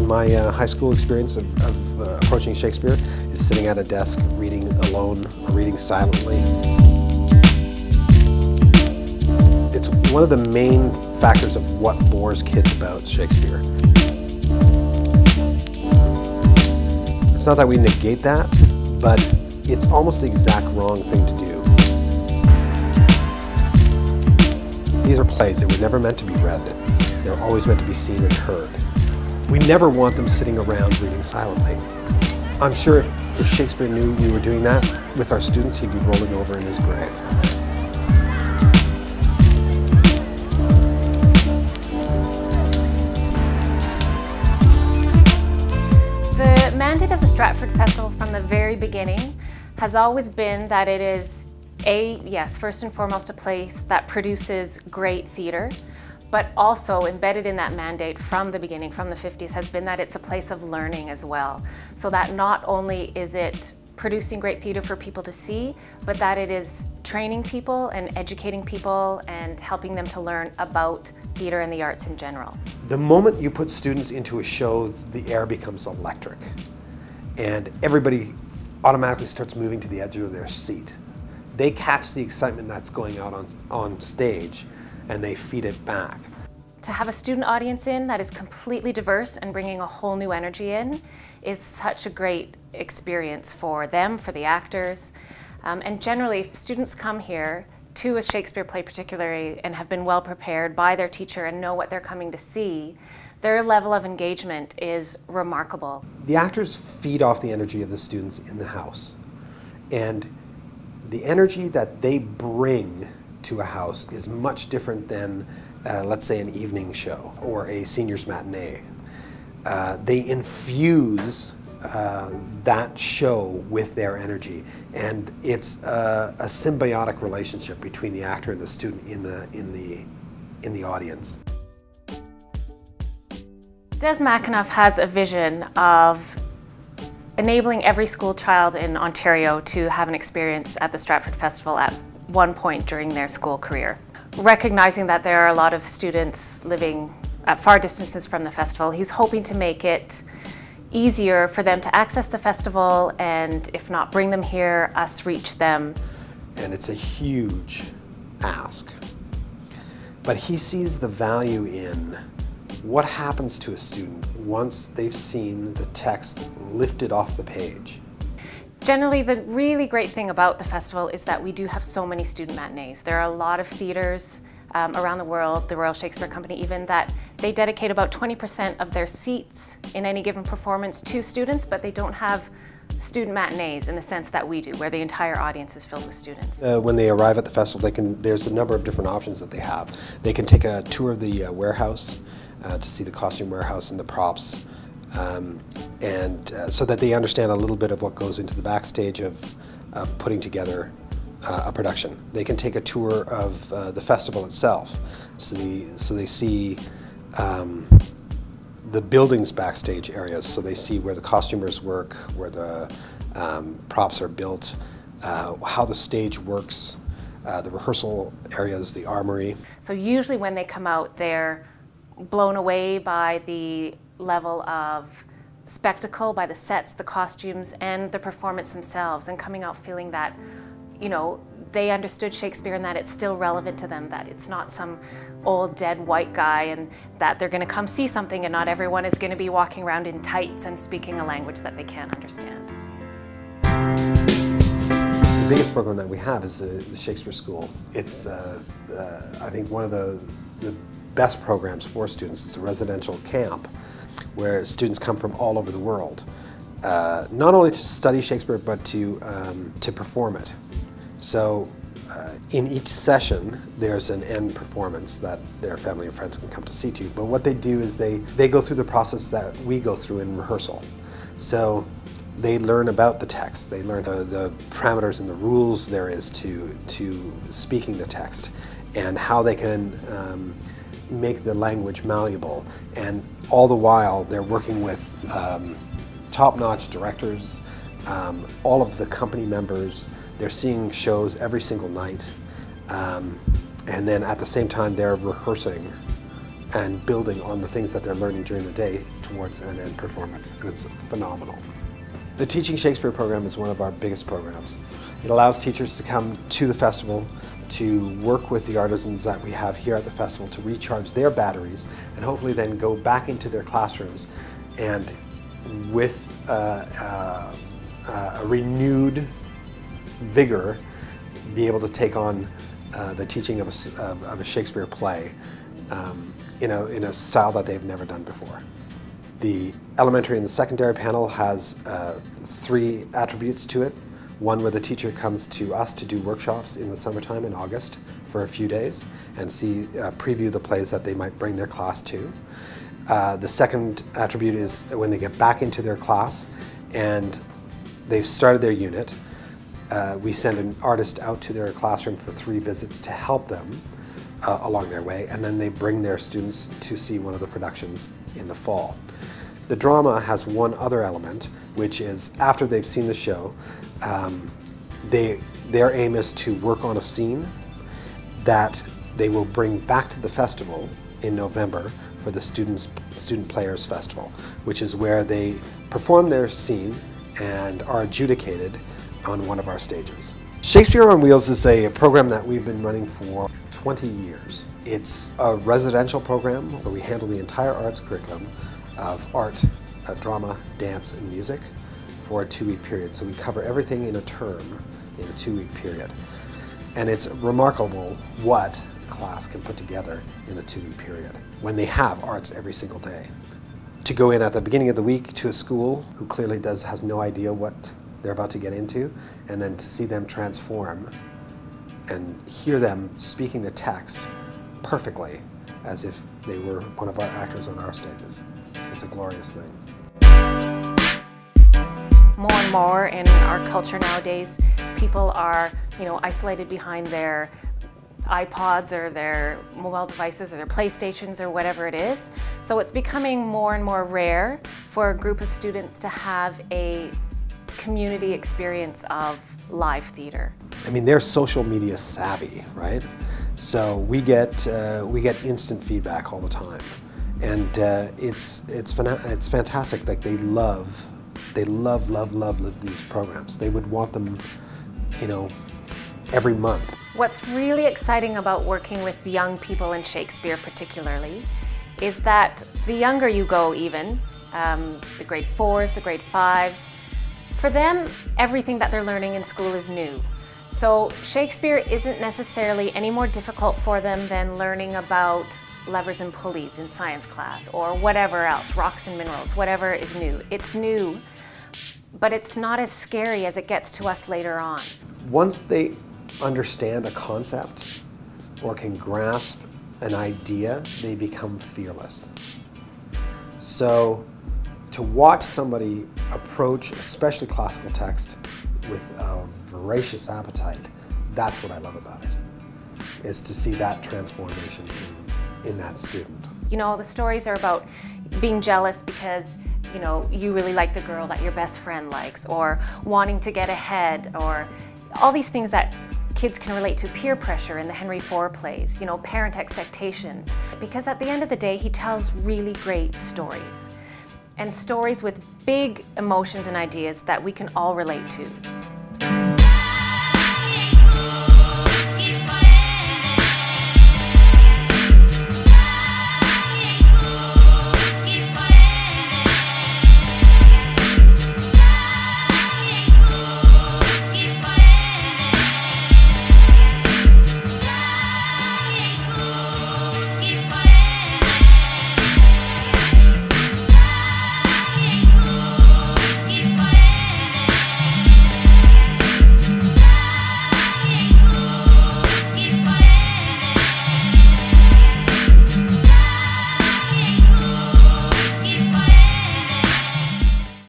my high school experience of approaching Shakespeare is sitting at a desk, reading alone, or reading silently. It's one of the main factors of what bores kids about Shakespeare. It's not that we negate that, but it's almost the exact wrong thing to do. These are plays that were never meant to be read. They're always meant to be seen and heard. We never want them sitting around reading silently. I'm sure if Shakespeare knew we were doing that with our students, he'd be rolling over in his grave. The mandate of the Stratford Festival from the very beginning has always been that it is yes, first and foremost a place that produces great theatre, but also embedded in that mandate from the beginning, from the 50s, has been that it's a place of learning as well. So that not only is it producing great theatre for people to see, but that it is training people and educating people and helping them to learn about theatre and the arts in general. The moment you put students into a show, the air becomes electric, and everybody automatically starts moving to the edge of their seat. They catch the excitement that's going out on stage, and they feed it back. To have a student audience in that is completely diverse and bringing a whole new energy in is such a great experience for them, for the actors. And generally, if students come here to a Shakespeare play particularly and have been well prepared by their teacher and know what they're coming to see, their level of engagement is remarkable. The actors feed off the energy of the students in the house. And the energy that they bring to a house is much different than, let's say, an evening show or a seniors matinee. They infuse that show with their energy, and it's a symbiotic relationship between the actor and the student in the audience. Des McAnuff has a vision of enabling every school child in Ontario to have an experience at the Stratford Festival at one point during their school career. Recognizing that there are a lot of students living at far distances from the festival, he's hoping to make it easier for them to access the festival, and if not bring them here, us reach them. And it's a huge ask. But he sees the value in what happens to a student once they've seen the text lifted off the page. Generally, the really great thing about the festival is that we do have so many student matinees. There are a lot of theatres around the world, the Royal Shakespeare Company even, that they dedicate about 20% of their seats in any given performance to students, but they don't have student matinees in the sense that we do, where the entire audience is filled with students. When they arrive at the festival, there's a number of different options that they have. They can take a tour of the warehouse to see the costume warehouse and the props, so that they understand a little bit of what goes into the backstage of putting together a production. They can take a tour of the festival itself, so they see the building's backstage areas, so they see where the costumers work, where the props are built, how the stage works, the rehearsal areas, the armory. So usually when they come out, they're blown away by the level of spectacle, by the sets, the costumes, and the performance themselves, and coming out feeling that, you know, they understood Shakespeare and that it's still relevant to them, that it's not some old dead white guy, and that they're going to come see something and not everyone is going to be walking around in tights and speaking a language that they can't understand. The biggest program that we have is the Shakespeare School. It's, I think, one of the best programs for students. It's a residential camp where students come from all over the world, not only to study Shakespeare, but to perform it. So in each session, there's an end performance that their family and friends can come to see too. But what they do is they go through the process that we go through in rehearsal. So they learn about the text, they learn the parameters and the rules there is to speaking the text, and how they can make the language malleable. And all the while, they're working with top-notch directors, all of the company members. They're seeing shows every single night. And then at the same time, they're rehearsing and building on the things that they're learning during the day towards an end performance, and it's phenomenal. The Teaching Shakespeare program is one of our biggest programs. It allows teachers to come to the festival, to work with the artisans that we have here at the festival to recharge their batteries, and hopefully then go back into their classrooms and with a renewed vigor be able to take on the teaching of a Shakespeare play in a style that they've never done before. The elementary and the secondary panel has 3 attributes to it. One where the teacher comes to us to do workshops in the summertime in August for a few days and preview the plays that they might bring their class to. The second attribute is when they get back into their class and they've started their unit, we send an artist out to their classroom for 3 visits to help them along their way, and then they bring their students to see one of the productions in the fall. The drama has one other element, which is after they've seen the show, their aim is to work on a scene that they will bring back to the festival in November for the Student Players Festival, which is where they perform their scene and are adjudicated on one of our stages. Shakespeare on Wheels is a program that we've been running for 20 years. It's a residential program where we handle the entire arts curriculum of art, drama, dance, and music for a 2-week period. So we cover everything in a term in a 2-week period. And it's remarkable what a class can put together in a 2-week period when they have arts every single day. To go in at the beginning of the week to a school who clearly has no idea what they're about to get into, and then to see them transform and hear them speaking the text perfectly as if they were one of our actors on our stages. It's a glorious thing. More and more in our culture nowadays, people are, isolated behind their iPods or their mobile devices or their PlayStations or whatever it is. So it's becoming more and more rare for a group of students to have a community experience of live theater. I mean, they're social media savvy, right? So we get instant feedback all the time, and it's fantastic. Like they love these programs. They would want them, every month. What's really exciting about working with young people in Shakespeare particularly is that the younger you go even, the grade 4s, the grade 5s, for them, everything that they're learning in school is new. So Shakespeare isn't necessarily any more difficult for them than learning about levers and pulleys in science class or whatever else, rocks and minerals, whatever is new. It's new, but it's not as scary as it gets to us later on. Once they understand a concept or can grasp an idea, they become fearless. So to watch somebody approach, especially classical text, with a voracious appetite, that's what I love about it, is to see that transformation in that student. The stories are about being jealous because you really like the girl that your best friend likes, or wanting to get ahead, or all these things that kids can relate to, peer pressure in the Henry IV plays, parent expectations. Because at the end of the day, he tells really great stories. And stories with big emotions and ideas that we can all relate to.